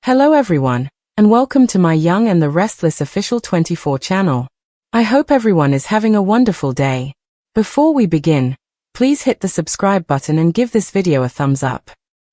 Hello everyone, and welcome to my Young and the Restless official 24 channel. I hope everyone is having a wonderful day. Before we begin, please hit the subscribe button and give this video a thumbs up.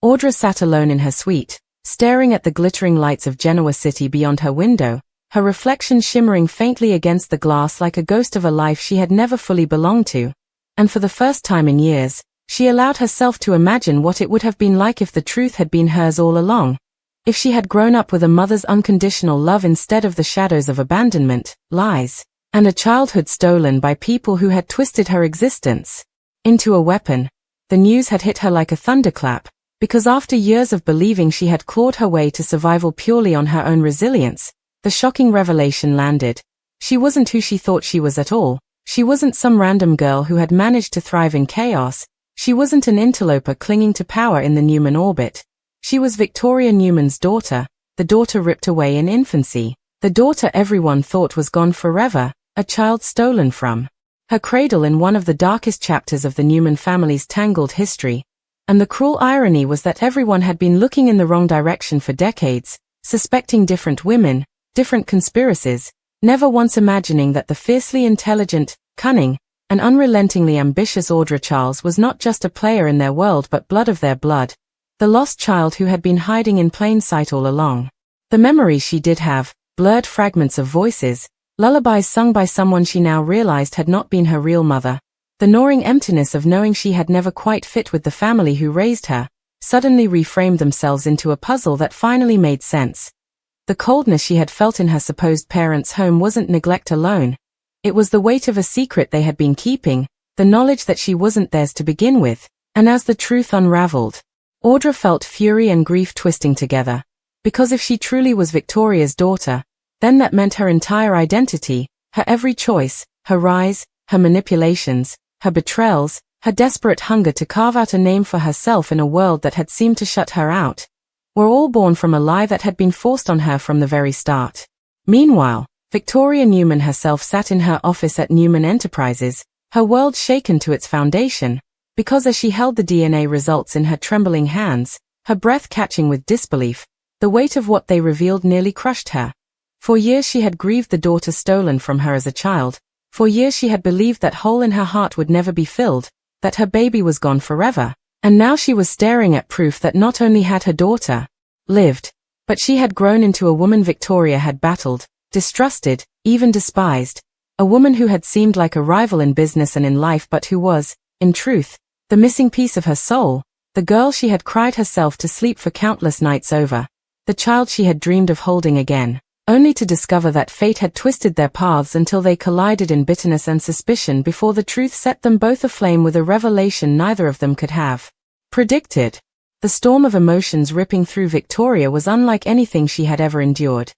Audra sat alone in her suite, staring at the glittering lights of Genoa city beyond her window, her reflection shimmering faintly against the glass like a ghost of a life she had never fully belonged to. And for the first time in years, she allowed herself to imagine what it would have been like if the truth had been hers all along. If she had grown up with a mother's unconditional love instead of the shadows of abandonment, lies, and a childhood stolen by people who had twisted her existence into a weapon. The news had hit her like a thunderclap, because after years of believing she had clawed her way to survival purely on her own resilience, the shocking revelation landed. She wasn't who she thought she was at all. She wasn't some random girl who had managed to thrive in chaos. She wasn't an interloper clinging to power in the Newman orbit. She was Victoria Newman's daughter, the daughter ripped away in infancy, the daughter everyone thought was gone forever, a child stolen from her cradle in one of the darkest chapters of the Newman family's tangled history. And the cruel irony was that everyone had been looking in the wrong direction for decades, suspecting different women, different conspiracies, never once imagining that the fiercely intelligent, cunning, and unrelentingly ambitious Audra Charles was not just a player in their world but blood of their blood. The lost child who had been hiding in plain sight all along. The memories she did have, blurred fragments of voices, lullabies sung by someone she now realized had not been her real mother. The gnawing emptiness of knowing she had never quite fit with the family who raised her, suddenly reframed themselves into a puzzle that finally made sense. The coldness she had felt in her supposed parents' home wasn't neglect alone. It was the weight of a secret they had been keeping, the knowledge that she wasn't theirs to begin with, and as the truth unraveled, Audra felt fury and grief twisting together. Because if she truly was Victoria's daughter, then that meant her entire identity, her every choice, her rise, her manipulations, her betrayals, her desperate hunger to carve out a name for herself in a world that had seemed to shut her out, were all born from a lie that had been forced on her from the very start. Meanwhile, Victoria Newman herself sat in her office at Newman Enterprises, her world shaken to its foundation, because as she held the DNA results in her trembling hands, her breath catching with disbelief, the weight of what they revealed nearly crushed her. For years she had grieved the daughter stolen from her as a child. For years she had believed that hole in her heart would never be filled, that her baby was gone forever. And now she was staring at proof that not only had her daughter lived, but she had grown into a woman Victoria had battled, distrusted, even despised. A woman who had seemed like a rival in business and in life but who was, in truth, the missing piece of her soul, the girl she had cried herself to sleep for countless nights over, the child she had dreamed of holding again, only to discover that fate had twisted their paths until they collided in bitterness and suspicion before the truth set them both aflame with a revelation neither of them could have predicted. The storm of emotions ripping through Victoria was unlike anything she had ever endured.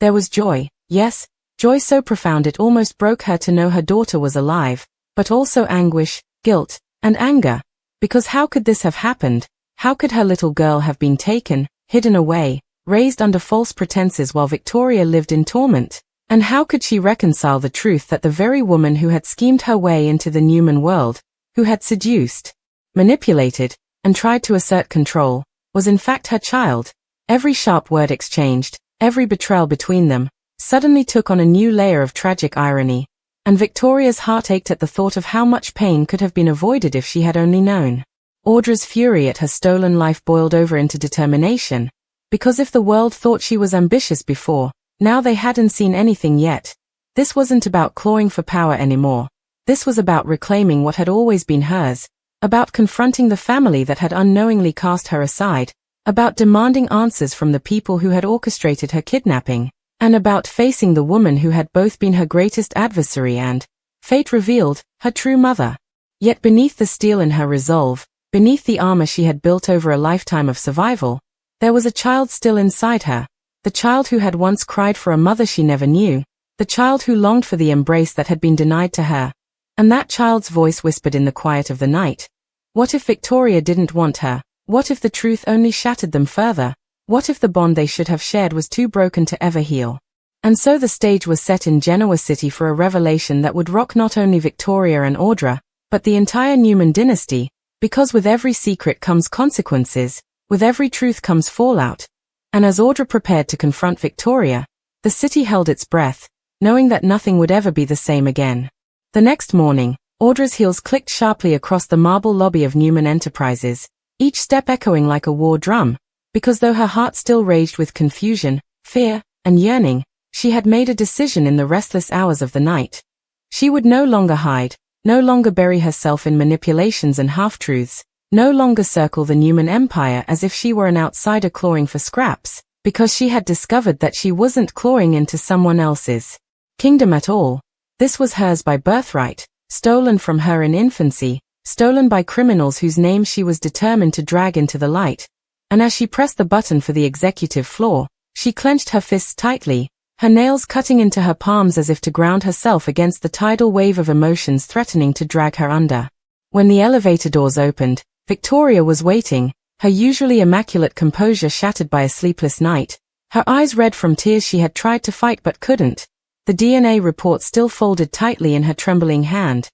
There was joy, yes, joy so profound it almost broke her to know her daughter was alive, but also anguish, guilt, and anger, because how could this have happened? How could her little girl have been taken, hidden away, raised under false pretenses while Victoria lived in torment? And how could she reconcile the truth that the very woman who had schemed her way into the Newman world, who had seduced, manipulated, and tried to assert control, was in fact her child? Every sharp word exchanged, every betrayal between them, suddenly took on a new layer of tragic irony. And Victoria's heart ached at the thought of how much pain could have been avoided if she had only known. Audra's fury at her stolen life boiled over into determination, because if the world thought she was ambitious before, now they hadn't seen anything yet. This wasn't about clawing for power anymore. This was about reclaiming what had always been hers, about confronting the family that had unknowingly cast her aside, about demanding answers from the people who had orchestrated her kidnapping, and about facing the woman who had both been her greatest adversary and, fate revealed, her true mother. Yet beneath the steel in her resolve, beneath the armor she had built over a lifetime of survival, there was a child still inside her, the child who had once cried for a mother she never knew, the child who longed for the embrace that had been denied to her. And that child's voice whispered in the quiet of the night. What if Victoria didn't want her? What if the truth only shattered them further? What if the bond they should have shared was too broken to ever heal? And so the stage was set in Genoa City for a revelation that would rock not only Victoria and Audra, but the entire Newman dynasty, because with every secret comes consequences, with every truth comes fallout. And as Audra prepared to confront Victoria, the city held its breath, knowing that nothing would ever be the same again. The next morning, Audra's heels clicked sharply across the marble lobby of Newman Enterprises, each step echoing like a war drum, because though her heart still raged with confusion, fear, and yearning, she had made a decision in the restless hours of the night. She would no longer hide, no longer bury herself in manipulations and half-truths, no longer circle the Newman empire as if she were an outsider clawing for scraps, because she had discovered that she wasn't clawing into someone else's kingdom at all. This was hers by birthright, stolen from her in infancy, stolen by criminals whose names she was determined to drag into the light. And as she pressed the button for the executive floor, she clenched her fists tightly, her nails cutting into her palms as if to ground herself against the tidal wave of emotions threatening to drag her under. When the elevator doors opened, Victoria was waiting, her usually immaculate composure shattered by a sleepless night, her eyes red from tears she had tried to fight but couldn't, the DNA report still folded tightly in her trembling hand.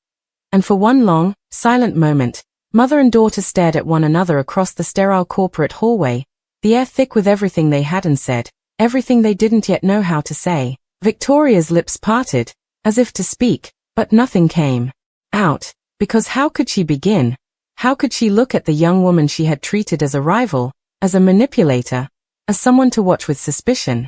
And for one long, silent moment, mother and daughter stared at one another across the sterile corporate hallway, the air thick with everything they hadn't said, everything they didn't yet know how to say. Victoria's lips parted, as if to speak, but nothing came out, because how could she begin? How could she look at the young woman she had treated as a rival, as a manipulator, as someone to watch with suspicion,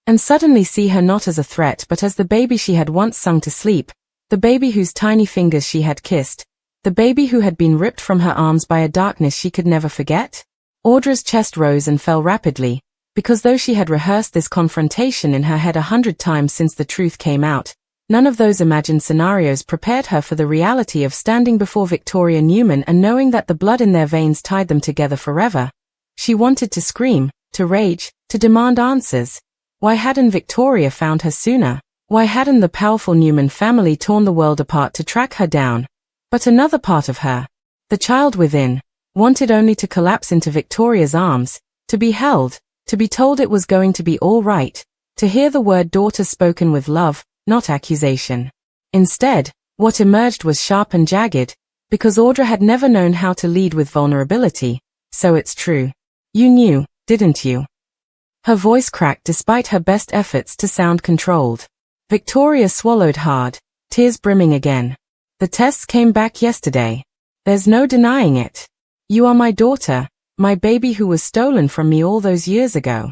and suddenly see her not as a threat but as the baby she had once sung to sleep, the baby whose tiny fingers she had kissed, the baby who had been ripped from her arms by a darkness she could never forget? Audra's chest rose and fell rapidly, because though she had rehearsed this confrontation in her head 100 times since the truth came out, none of those imagined scenarios prepared her for the reality of standing before Victoria Newman and knowing that the blood in their veins tied them together forever. She wanted to scream, to rage, to demand answers. Why hadn't Victoria found her sooner? Why hadn't the powerful Newman family torn the world apart to track her down? But another part of her, the child within, wanted only to collapse into Victoria's arms, to be held, to be told it was going to be all right, to hear the word daughter spoken with love, not accusation. Instead, what emerged was sharp and jagged, because Audra had never known how to lead with vulnerability. So it's true. You knew, didn't you? Her voice cracked despite her best efforts to sound controlled. Victoria swallowed hard, tears brimming again. The tests came back yesterday. There's no denying it. You are my daughter, my baby who was stolen from me all those years ago.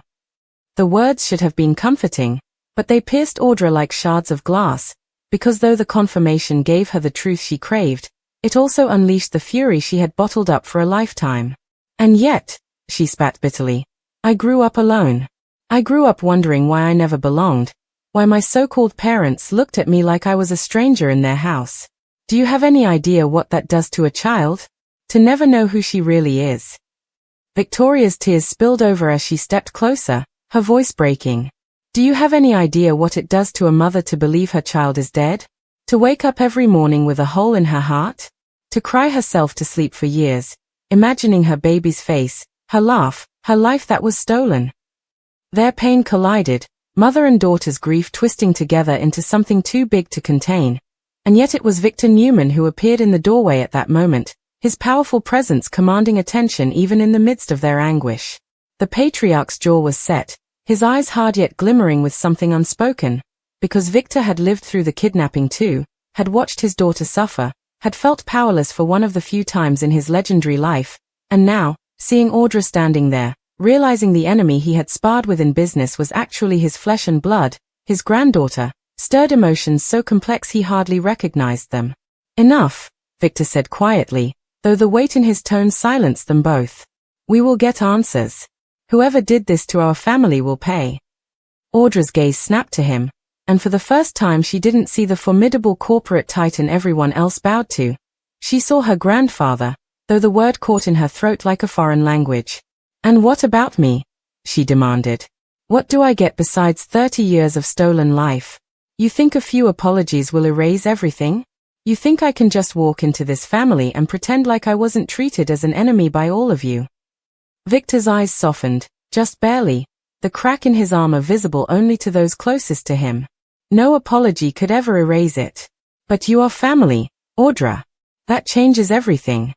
The words should have been comforting, but they pierced Audra like shards of glass, because though the confirmation gave her the truth she craved, it also unleashed the fury she had bottled up for a lifetime. And yet, she spat bitterly, I grew up alone. I grew up wondering why I never belonged, why my so-called parents looked at me like I was a stranger in their house. Do you have any idea what that does to a child? To never know who she really is. Victoria's tears spilled over as she stepped closer, her voice breaking. Do you have any idea what it does to a mother to believe her child is dead? To wake up every morning with a hole in her heart? To cry herself to sleep for years, imagining her baby's face, her laugh, her life that was stolen. Their pain collided, mother and daughter's grief twisting together into something too big to contain. And yet it was Victor Newman who appeared in the doorway at that moment, his powerful presence commanding attention even in the midst of their anguish. The patriarch's jaw was set, his eyes hard yet glimmering with something unspoken, because Victor had lived through the kidnapping too, had watched his daughter suffer, had felt powerless for one of the few times in his legendary life, and now, seeing Audra standing there, realizing the enemy he had sparred with in business was actually his flesh and blood, his granddaughter, stirred emotions so complex he hardly recognized them. Enough, Victor said quietly, though the weight in his tone silenced them both. We will get answers. Whoever did this to our family will pay. Audra's gaze snapped to him, and for the first time she didn't see the formidable corporate titan everyone else bowed to. She saw her grandfather, though the word caught in her throat like a foreign language. And what about me? She demanded. What do I get besides 30 years of stolen life? You think a few apologies will erase everything? You think I can just walk into this family and pretend like I wasn't treated as an enemy by all of you? Victor's eyes softened, just barely, the crack in his armor visible only to those closest to him. No apology could ever erase it. But you are family, Audra. That changes everything.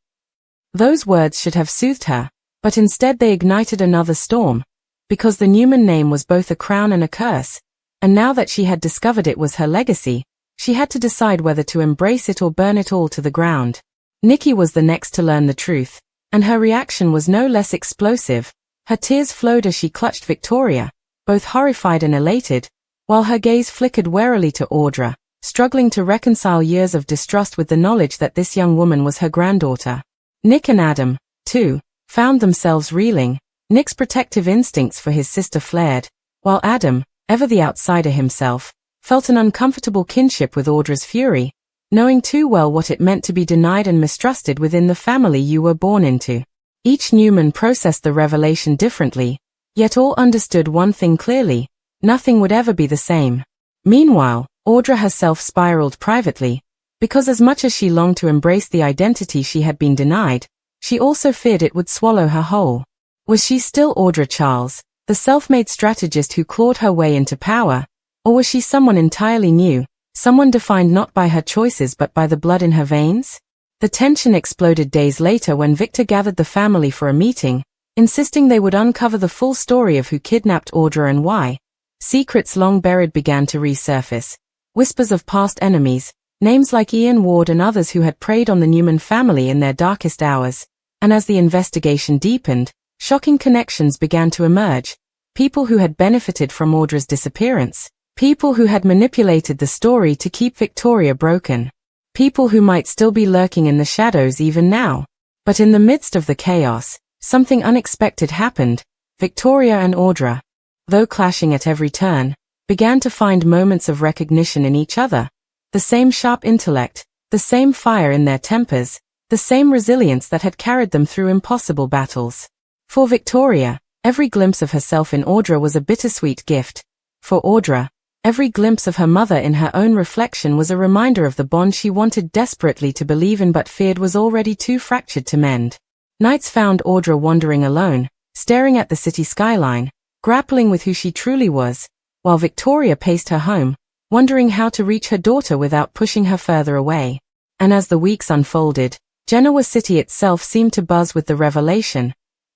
Those words should have soothed her, but instead they ignited another storm. because the Newman name was both a crown and a curse, and now that she had discovered it was her legacy, she had to decide whether to embrace it or burn it all to the ground. Nikki was the next to learn the truth, and her reaction was no less explosive. Her tears flowed as she clutched Victoria, both horrified and elated, while her gaze flickered warily to Audra, struggling to reconcile years of distrust with the knowledge that this young woman was her granddaughter. Nick and Adam, too, found themselves reeling. Nick's protective instincts for his sister flared, while Adam, ever the outsider himself, felt an uncomfortable kinship with Audra's fury, knowing too well what it meant to be denied and mistrusted within the family you were born into. Each Newman processed the revelation differently, yet all understood one thing clearly: nothing would ever be the same. Meanwhile, Audra herself spiraled privately, because as much as she longed to embrace the identity she had been denied, she also feared it would swallow her whole. Was she still Audra Charles, the self-made strategist who clawed her way into power, or was she someone entirely new, someone defined not by her choices but by the blood in her veins? The tension exploded days later when Victor gathered the family for a meeting, insisting they would uncover the full story of who kidnapped Audra and why. Secrets long buried began to resurface. Whispers of past enemies, names like Ian Ward and others who had preyed on the Newman family in their darkest hours. And as the investigation deepened, shocking connections began to emerge. People who had benefited from Audra's disappearance. People who had manipulated the story to keep Victoria broken. People who might still be lurking in the shadows even now. But in the midst of the chaos, something unexpected happened. Victoria and Audra, though clashing at every turn, began to find moments of recognition in each other. The same sharp intellect, the same fire in their tempers, the same resilience that had carried them through impossible battles. For Victoria, every glimpse of herself in Audra was a bittersweet gift. For Audra, every glimpse of her mother in her own reflection was a reminder of the bond she wanted desperately to believe in but feared was already too fractured to mend. Nights found Audra wandering alone, staring at the city skyline, grappling with who she truly was, while Victoria paced her home, wondering how to reach her daughter without pushing her further away. And as the weeks unfolded, Genoa city itself seemed to buzz with the revelation.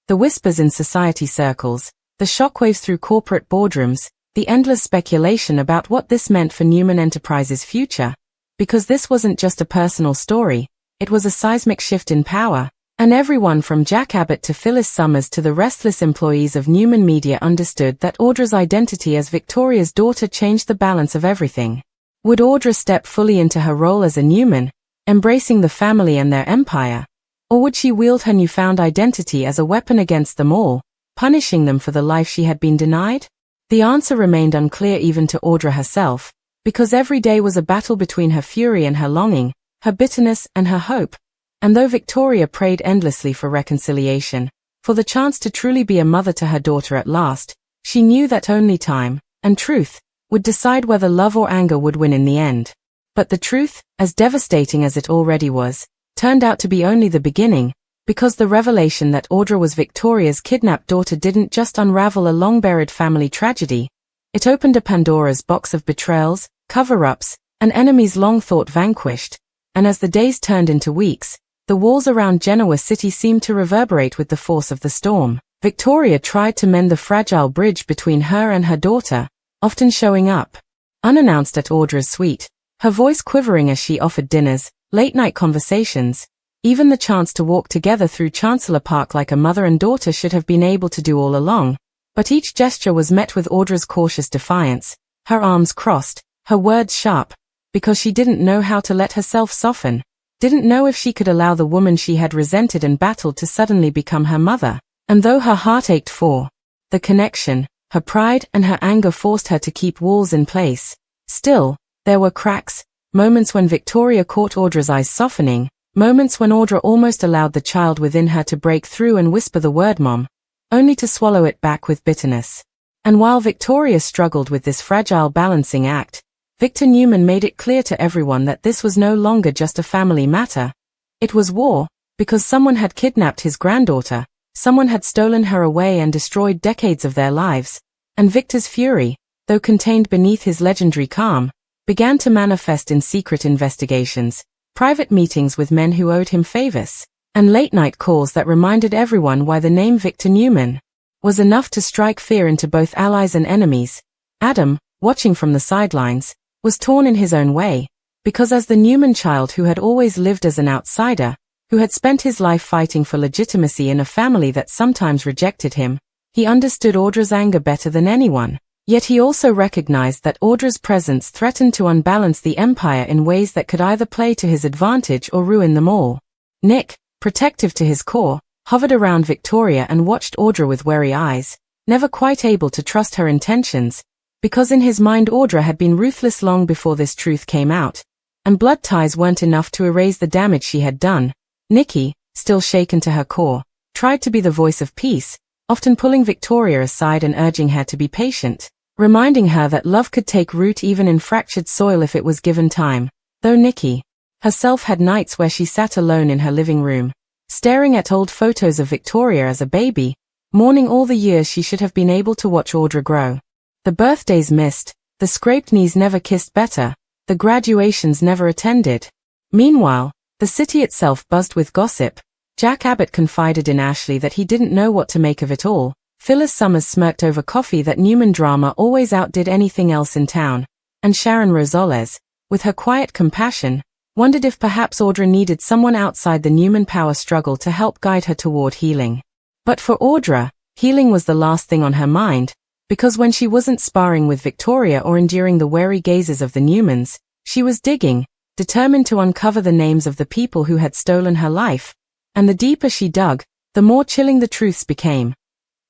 The whispers in society circles, the shockwaves through corporate boardrooms, the endless speculation about what this meant for Newman Enterprises' future. Because this wasn't just a personal story, it was a seismic shift in power, and everyone from Jack Abbott to Phyllis Summers to the restless employees of Newman Media understood that Audra's identity as Victoria's daughter changed the balance of everything. Would Audra step fully into her role as a Newman, embracing the family and their empire? Or would she wield her newfound identity as a weapon against them all, punishing them for the life she had been denied? The answer remained unclear even to Audra herself, because every day was a battle between her fury and her longing, her bitterness and her hope. And though Victoria prayed endlessly for reconciliation, for the chance to truly be a mother to her daughter at last, she knew that only time, and truth, would decide whether love or anger would win in the end. But the truth, as devastating as it already was, turned out to be only the beginning, because the revelation that Audra was Victoria's kidnapped daughter didn't just unravel a long-buried family tragedy. It opened a Pandora's box of betrayals, cover-ups, and enemies long thought vanquished. And as the days turned into weeks, the walls around Genoa city seemed to reverberate with the force of the storm. Victoria tried to mend the fragile bridge between her and her daughter, often showing up unannounced at Audra's suite, her voice quivering as she offered dinners, late-night conversations. Even the chance to walk together through Chancellor Park like a mother and daughter should have been able to do all along. But each gesture was met with Audra's cautious defiance, her arms crossed, her words sharp, because she didn't know how to let herself soften, didn't know if she could allow the woman she had resented and battled to suddenly become her mother. And though her heart ached for the connection, her pride and her anger forced her to keep walls in place. Still, there were cracks, moments when Victoria caught Audra's eyes softening, moments when Audra almost allowed the child within her to break through and whisper the word mom, only to swallow it back with bitterness. And while Victoria struggled with this fragile balancing act, Victor Newman made it clear to everyone that this was no longer just a family matter. It was war, because someone had kidnapped his granddaughter, someone had stolen her away and destroyed decades of their lives, and Victor's fury, though contained beneath his legendary calm, began to manifest in secret investigations, private meetings with men who owed him favors, and late-night calls that reminded everyone why the name Victor Newman was enough to strike fear into both allies and enemies. Adam, watching from the sidelines, was torn in his own way, because as the Newman child who had always lived as an outsider, who had spent his life fighting for legitimacy in a family that sometimes rejected him, he understood Audra's anger better than anyone. Yet he also recognized that Audra's presence threatened to unbalance the empire in ways that could either play to his advantage or ruin them all. Nick, protective to his core, hovered around Victoria and watched Audra with wary eyes, never quite able to trust her intentions, because in his mind Audra had been ruthless long before this truth came out, and blood ties weren't enough to erase the damage she had done. Nikki, still shaken to her core, tried to be the voice of peace, often pulling Victoria aside and urging her to be patient, reminding her that love could take root even in fractured soil if it was given time. Though Nikki herself had nights where she sat alone in her living room, staring at old photos of Victoria as a baby, mourning all the years she should have been able to watch Audra grow. The birthdays missed, the scraped knees never kissed better, the graduations never attended. Meanwhile, the city itself buzzed with gossip. Jack Abbott confided in Ashley that he didn't know what to make of it all. Phyllis Summers smirked over coffee that Newman drama always outdid anything else in town. And Sharon Rosales, with her quiet compassion, wondered if perhaps Audra needed someone outside the Newman power struggle to help guide her toward healing. But for Audra, healing was the last thing on her mind, because when she wasn't sparring with Victoria or enduring the wary gazes of the Newmans, she was digging, determined to uncover the names of the people who had stolen her life. And the deeper she dug, the more chilling the truths became.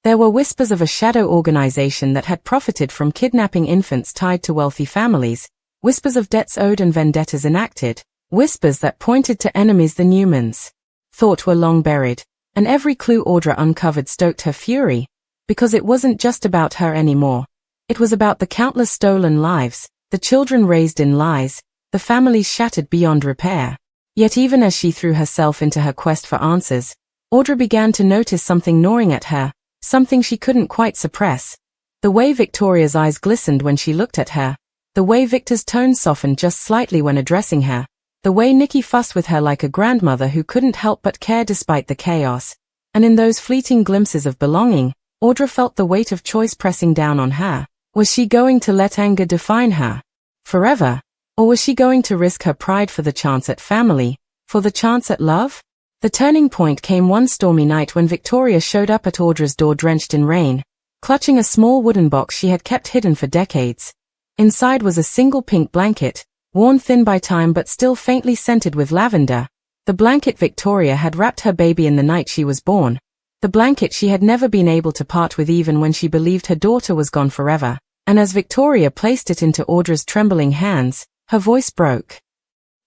There were whispers of a shadow organization that had profited from kidnapping infants tied to wealthy families, whispers of debts owed and vendettas enacted, whispers that pointed to enemies the Newmans thought were long buried, and every clue Audra uncovered stoked her fury, because it wasn't just about her anymore. It was about the countless stolen lives, the children raised in lies, the families shattered beyond repair. Yet even as she threw herself into her quest for answers, Audra began to notice something gnawing at her, something she couldn't quite suppress. The way Victoria's eyes glistened when she looked at her, the way Victor's tone softened just slightly when addressing her, the way Nikki fussed with her like a grandmother who couldn't help but care despite the chaos. And in those fleeting glimpses of belonging, Audra felt the weight of choice pressing down on her. Was she going to let anger define her forever? Or was she going to risk her pride for the chance at family, for the chance at love? The turning point came one stormy night when Victoria showed up at Audra's door drenched in rain, clutching a small wooden box she had kept hidden for decades. Inside was a single pink blanket, worn thin by time but still faintly scented with lavender. The blanket Victoria had wrapped her baby in the night she was born. The blanket she had never been able to part with even when she believed her daughter was gone forever. And as Victoria placed it into Audra's trembling hands, her voice broke.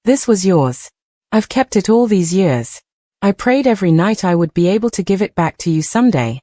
"This was yours. I've kept it all these years. I prayed every night I would be able to give it back to you someday."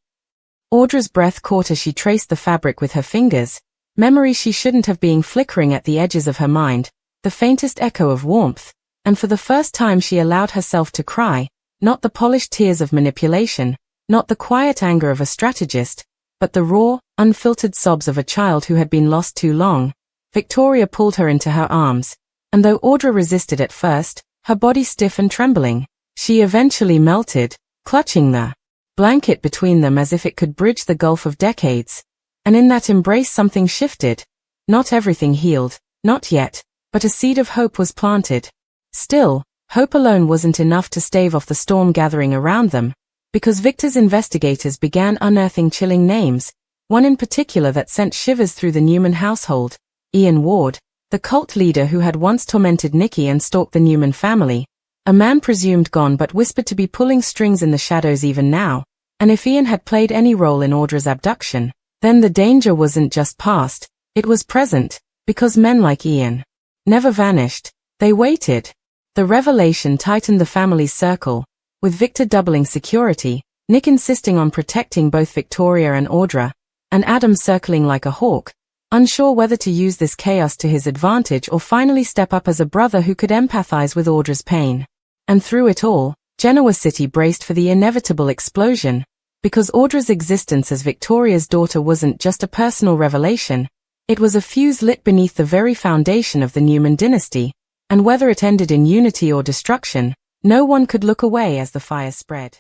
Audra's breath caught as she traced the fabric with her fingers, memories she shouldn't have been flickering at the edges of her mind, the faintest echo of warmth, and for the first time she allowed herself to cry, not the polished tears of manipulation, not the quiet anger of a strategist, but the raw, unfiltered sobs of a child who had been lost too long. Victoria pulled her into her arms, and though Audra resisted at first, her body stiff and trembling, she eventually melted, clutching the blanket between them as if it could bridge the gulf of decades. And in that embrace something shifted. Not everything healed, not yet, but a seed of hope was planted. Still, hope alone wasn't enough to stave off the storm gathering around them, because Victor's investigators began unearthing chilling names, one in particular that sent shivers through the Newman household. Ian Ward, the cult leader who had once tormented Nikki and stalked the Newman family, a man presumed gone but whispered to be pulling strings in the shadows even now, and if Ian had played any role in Audra's abduction, then the danger wasn't just past, it was present, because men like Ian never vanished, they waited. The revelation tightened the family's circle, with Victor doubling security, Nick insisting on protecting both Victoria and Audra, and Adam circling like a hawk, unsure whether to use this chaos to his advantage or finally step up as a brother who could empathize with Audra's pain. And through it all, Genoa City braced for the inevitable explosion, because Audra's existence as Victoria's daughter wasn't just a personal revelation, it was a fuse lit beneath the very foundation of the Newman dynasty, and whether it ended in unity or destruction, no one could look away as the fire spread.